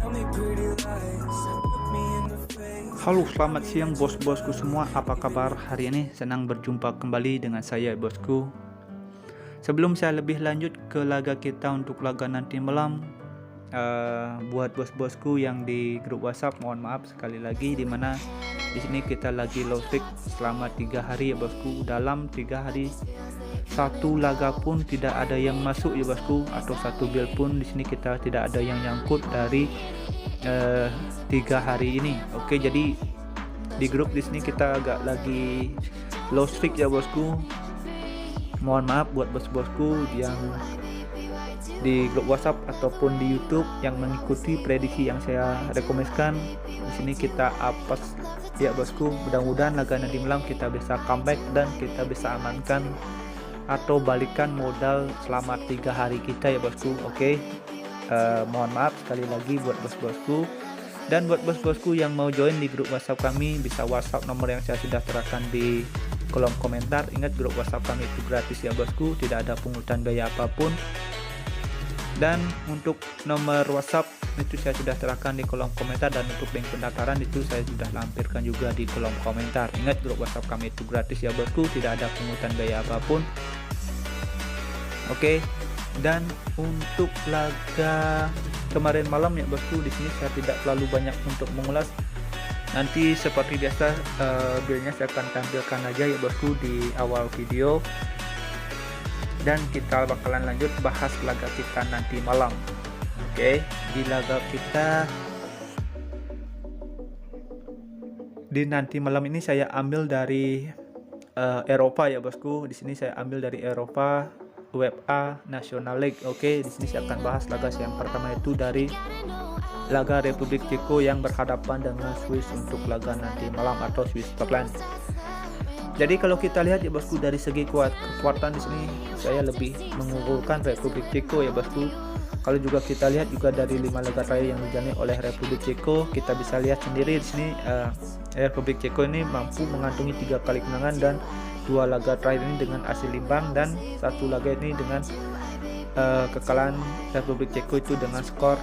Halo, selamat siang bos-bosku semua. Apa kabar hari ini? Senang berjumpa kembali dengan saya, bosku. Sebelum saya lebih lanjut ke laga kita untuk laga nanti malam, buat bos-bosku yang di grup WhatsApp, mohon maaf sekali lagi, dimana di sini kita lagi low pick selama 3 hari ya bosku. Dalam 3 hari satu laga pun tidak ada yang masuk ya bosku, atau satu build pun di sini kita tidak ada yang nyangkut dari 3 hari ini. Oke, jadi di grup di sini kita agak lagi low streak ya bosku. Mohon maaf buat bos-bosku yang di grup WhatsApp ataupun di YouTube yang mengikuti prediksi yang saya rekomendasikan. Di sini kita apes ya bosku. Mudah-mudahan laga nanti malam kita bisa comeback dan kita bisa amankan atau balikan modal selama 3 hari kita ya bosku. Oke. Mohon maaf sekali lagi buat bos-bosku, dan buat bos-bosku yang mau join di grup WhatsApp kami bisa WhatsApp nomor yang saya sudah serahkan di kolom komentar. Ingat, grup WhatsApp kami itu gratis ya bosku, tidak ada pungutan biaya apapun. Dan untuk nomor WhatsApp itu saya sudah serahkan di kolom komentar, dan untuk link pendaftaran itu saya sudah lampirkan juga di kolom komentar. Ingat, grup WhatsApp kami itu gratis ya bosku, tidak ada pungutan biaya apapun. Oke. Dan untuk laga kemarin malam ya bosku, di sini saya tidak terlalu banyak untuk mengulas. Nanti seperti biasa buildnya saya akan tampilkan aja ya bosku di awal video, dan kita bakalan lanjut bahas laga kita nanti malam. Oke, di laga kita di nanti malam ini saya ambil dari Eropa ya bosku. Di sini saya ambil dari Eropa, UEFA National League. Oke, di sini saya akan bahas laga yang pertama, itu dari laga Republik Ceko yang berhadapan dengan Swiss untuk laga nanti malam atau Swiss Scotland. Jadi kalau kita lihat ya bosku, dari segi kekuatan di sini saya lebih mengunggulkan Republik Ceko ya bosku. Kalau juga kita lihat juga dari 5 laga terakhir yang dijalani oleh Republik Ceko, kita bisa lihat sendiri di sini Republik Ceko ini mampu mengantongi 3 kali kemenangan, dan 2 laga terakhir ini dengan hasil imbang, dan 1 laga ini dengan kekalahan Republik Ceko itu dengan skor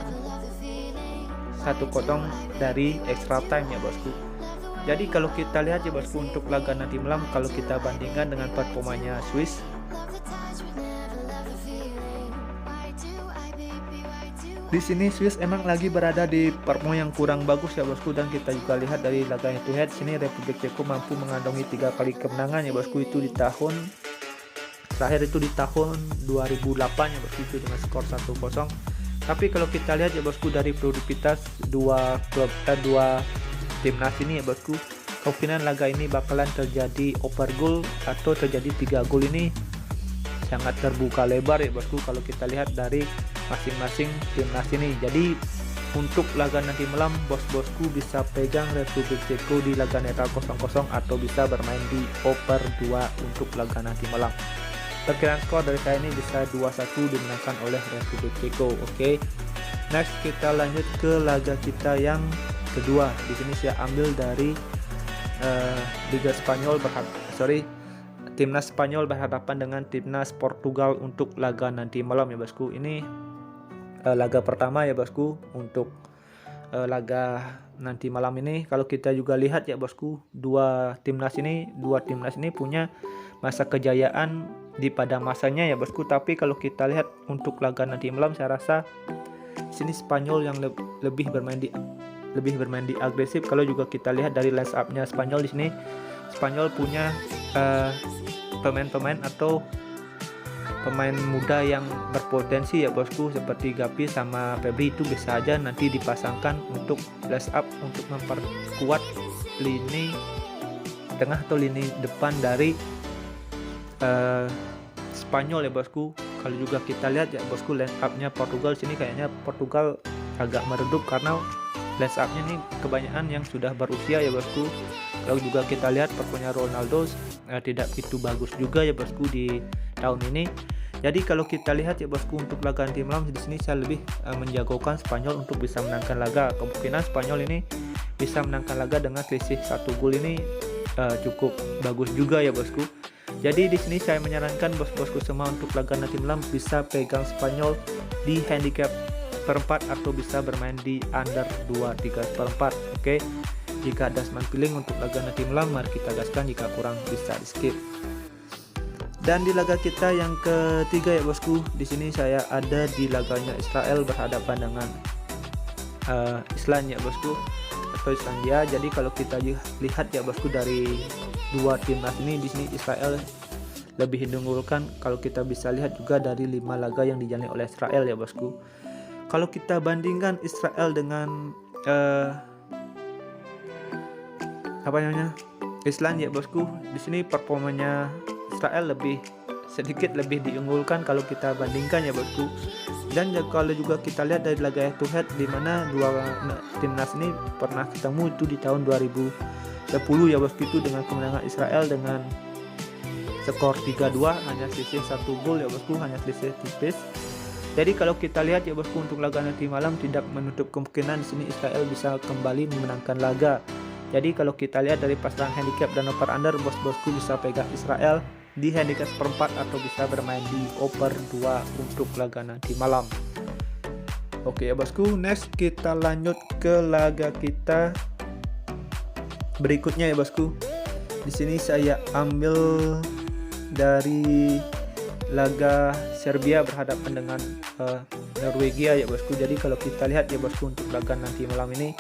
1-0 dari extra time ya bosku. Jadi kalau kita lihat ya bosku, untuk laga nanti malam kalau kita bandingkan dengan performanya Swiss, di sini Swiss emang lagi berada di performa yang kurang bagus ya bosku, dan kita juga lihat dari laga head to head sini Republik Ceko mampu mengantongi 3 kali kemenangan ya bosku, itu di tahun terakhir itu di tahun 2008 ya bosku, itu dengan skor 1-0. Tapi kalau kita lihat ya bosku, dari produktivitas dua timnas ini ya bosku, kemungkinan laga ini bakalan terjadi over goal atau terjadi 3 gol ini sangat terbuka lebar ya bosku kalau kita lihat dari masing-masing timnas ini. Jadi untuk laga nanti malam bos-bosku bisa pegang Republik Ceko di laga netral 0-0 atau bisa bermain di over 2 untuk laga nanti malam. Perkiraan skor dari saya ini bisa 2-1 dimenangkan oleh Republik Ceko. Oke. Next kita lanjut ke laga kita yang kedua. Di sini saya ambil dari Liga Spanyol Timnas Spanyol berhadapan dengan Timnas Portugal untuk laga nanti malam ya bosku. Ini laga pertama ya bosku untuk laga nanti malam ini. Kalau kita juga lihat ya bosku, dua timnas ini punya masa kejayaan di pada masanya ya bosku. Tapi kalau kita lihat untuk laga nanti malam, saya rasa sini Spanyol yang lebih bermain di agresif. Kalau juga kita lihat dari line up-nya Spanyol, di sini Spanyol punya pemain-pemain atau pemain muda yang berpotensi ya bosku, seperti Gavi sama Febri, itu bisa aja nanti dipasangkan untuk line up untuk memperkuat lini tengah atau lini depan dari Spanyol ya bosku. Kalau juga kita lihat ya bosku, line up-nya Portugal sini kayaknya Portugal agak meredup karena line up-nya ini kebanyakan yang sudah berusia ya bosku. Kalau juga kita lihat performanya Ronaldo tidak begitu bagus juga ya bosku di tahun ini. Jadi kalau kita lihat ya bosku, untuk laga nanti malam di sini saya lebih menjagokan Spanyol untuk bisa menangkan laga. Kemungkinan Spanyol ini bisa menangkan laga dengan selisih 1 gol ini cukup bagus juga ya bosku. Jadi di sini saya menyarankan bos-bosku semua untuk laga nanti malam bisa pegang Spanyol di handicap seperempat atau bisa bermain di under 2-3 seperempat. Oke, jika ada 9 piling untuk laga nanti malam, mari kita gaskan, jika kurang bisa di skip. Dan di laga kita yang ketiga ya bosku, di sini saya ada di laganya Israel berhadapan dengan Islandia ya bosku, atau Islandia. Jadi kalau kita lihat ya bosku, dari dua timnas ini, di sini Israel lebih diunggulkan. Kalau kita bisa lihat juga dari 5 laga yang dijalani oleh Israel ya bosku. Kalau kita bandingkan Israel dengan Islandia bosku, di sini performanya Israel sedikit lebih diunggulkan kalau kita bandingkan ya bosku. Dan kalau juga kita lihat dari laga head to head, di mana dua timnas ini pernah ketemu itu di tahun 2010 ya bosku, itu dengan kemenangan Israel dengan skor 3-2, hanya selisih 1 gol ya bosku, hanya selisih tipis. Jadi kalau kita lihat ya bosku, untuk laga nanti malam tidak menutup kemungkinan di sini Israel bisa kembali memenangkan laga. Jadi kalau kita lihat dari pasangan handicap dan over under, bosku bisa pegang Israel di handicap seperempat atau bisa bermain di over 2 untuk laga nanti malam. Oke ya bosku, next kita lanjut ke laga kita berikutnya ya bosku. Di sini saya ambil dari laga Serbia berhadapan dengan Norwegia ya bosku. Jadi kalau kita lihat ya bosku, untuk laga nanti malam ini,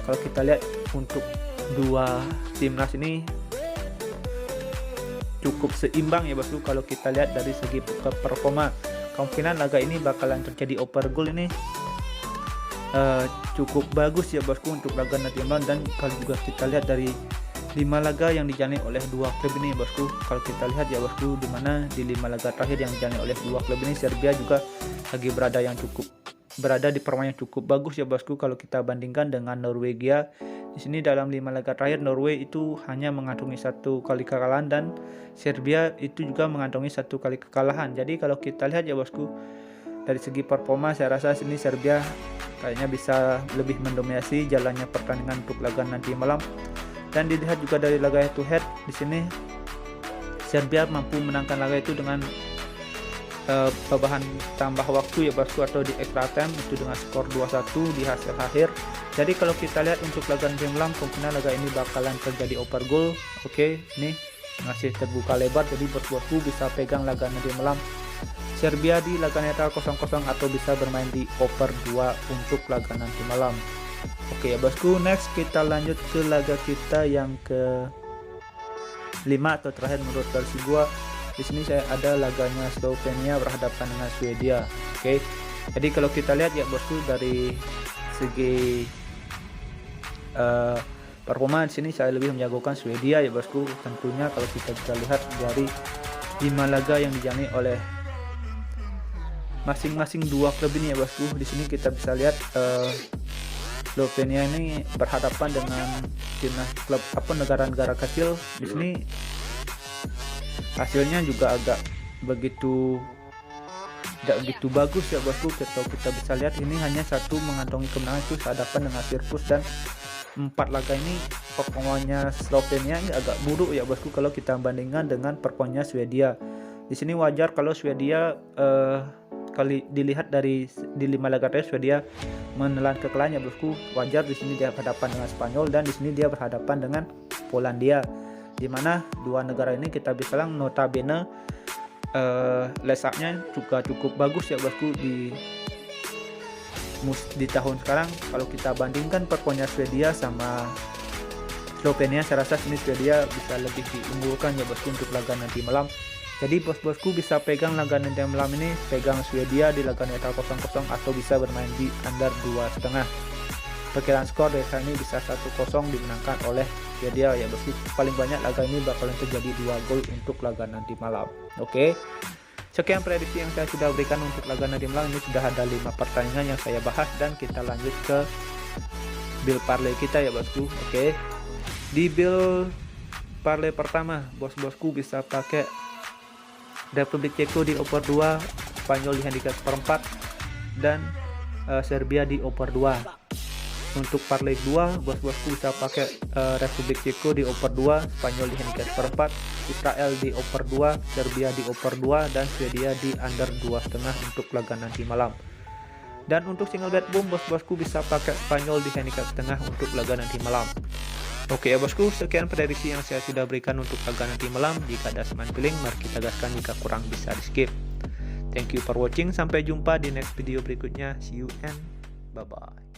kalau kita lihat untuk dua timnas ini cukup seimbang ya bosku. Kalau kita lihat dari segi performa, kemungkinan laga ini bakalan terjadi over goal ini cukup bagus ya bosku untuk laga nanti malam. Dan kalau juga kita lihat dari 5 laga yang dijalani oleh dua klub ini bosku, kalau kita lihat ya bosku, dimana di 5 laga terakhir yang dijalani oleh dua klub ini, Serbia juga lagi berada di permainan yang cukup bagus ya bosku. Kalau kita bandingkan dengan Norwegia, di sini dalam 5 laga terakhir Norway itu hanya mengantongi 1 kali kekalahan, dan Serbia itu juga mengantongi 1 kali kekalahan. Jadi kalau kita lihat ya bosku, dari segi performa saya rasa sini Serbia kayaknya bisa lebih mendominasi jalannya pertandingan untuk laga nanti malam. Dan dilihat juga dari laga head to head, di sini Serbia mampu menangkan laga itu dengan bahan tambah waktu ya bosku, atau di extra time itu dengan skor 2-1 di hasil akhir. Jadi kalau kita lihat untuk laga nanti malam, kemungkinan laga ini bakalan terjadi over goal. Oke, ini masih terbuka lebar, jadi bosku bisa pegang laga nanti malam Serbia di laga netral 0-0 atau bisa bermain di over 2 untuk laga nanti malam. Oke ya bosku, next kita lanjut ke laga kita yang ke 5 atau terakhir menurut versi gua. Di sini saya ada laganya Slovenia berhadapan dengan Swedia. Oke, jadi kalau kita lihat ya bosku, dari segi performa di sini saya lebih menjagokan Swedia ya bosku. Tentunya kalau kita bisa lihat dari 5 laga yang dijalani oleh masing-masing dua klub ini ya bosku, di sini kita bisa lihat Slovenia ini berhadapan dengan timnas klub negara-negara kecil. Di sini hasilnya juga agak tidak begitu bagus ya bosku. Kita bisa lihat ini hanya satu mengantongi kemenangan, itu hadapan dengan Sirkus, dan 4 laga ini performanya Slovenia ini agak buruk ya bosku kalau kita bandingkan dengan performanya Swedia. Di sini wajar kalau Swedia kali dilihat di 5 laga terakhir Swedia menelan kekalahan ya bosku. Wajar di sini dia berhadapan dengan Spanyol, dan di sini dia berhadapan dengan Polandia, di mana dua negara ini kita bisa bilang notabene lesaknya juga cukup bagus ya bosku di tahun sekarang. Kalau kita bandingkan performanya Swedia sama Slovenia, saya rasa sini Swedia bisa lebih diunggulkan ya bosku untuk laga nanti malam. Jadi bosku bisa pegang laga nanti malam ini, pegang Swedia di laga netral 0-0 atau bisa bermain di under 2,5. Perkiraan skor dari saya ini bisa 1-0 dimenangkan oleh Swedia ya bosku. Paling banyak laga ini bakalan terjadi 2 gol untuk laga nanti malam. Oke, sekian prediksi yang saya sudah berikan untuk laga nanti malam. Ini sudah ada 5 pertandingan yang saya bahas, dan kita lanjut ke build parlay kita ya bosku. Oke, di build parlay pertama bosku bisa pakai Republik Ceko di over 2, Spanyol di handicap seperempat, dan Serbia di over 2. Untuk parlay 2 bosku bisa pakai Republik Ceko di over 2, Spanyol di handicap seperempat, Israel di over 2, Serbia di over 2, dan Swedia di under 2,5 untuk laga nanti malam. Dan untuk single bad boom bos-bosku bisa pakai Spanyol di handicap setengah untuk laga nanti malam. Oke ya bosku, sekian prediksi yang saya sudah berikan untuk laga nanti malam. Jika ada seman feeling, mari kita gaskan, jika kurang bisa di skip. Thank you for watching, sampai jumpa di next video berikutnya. See you and bye bye.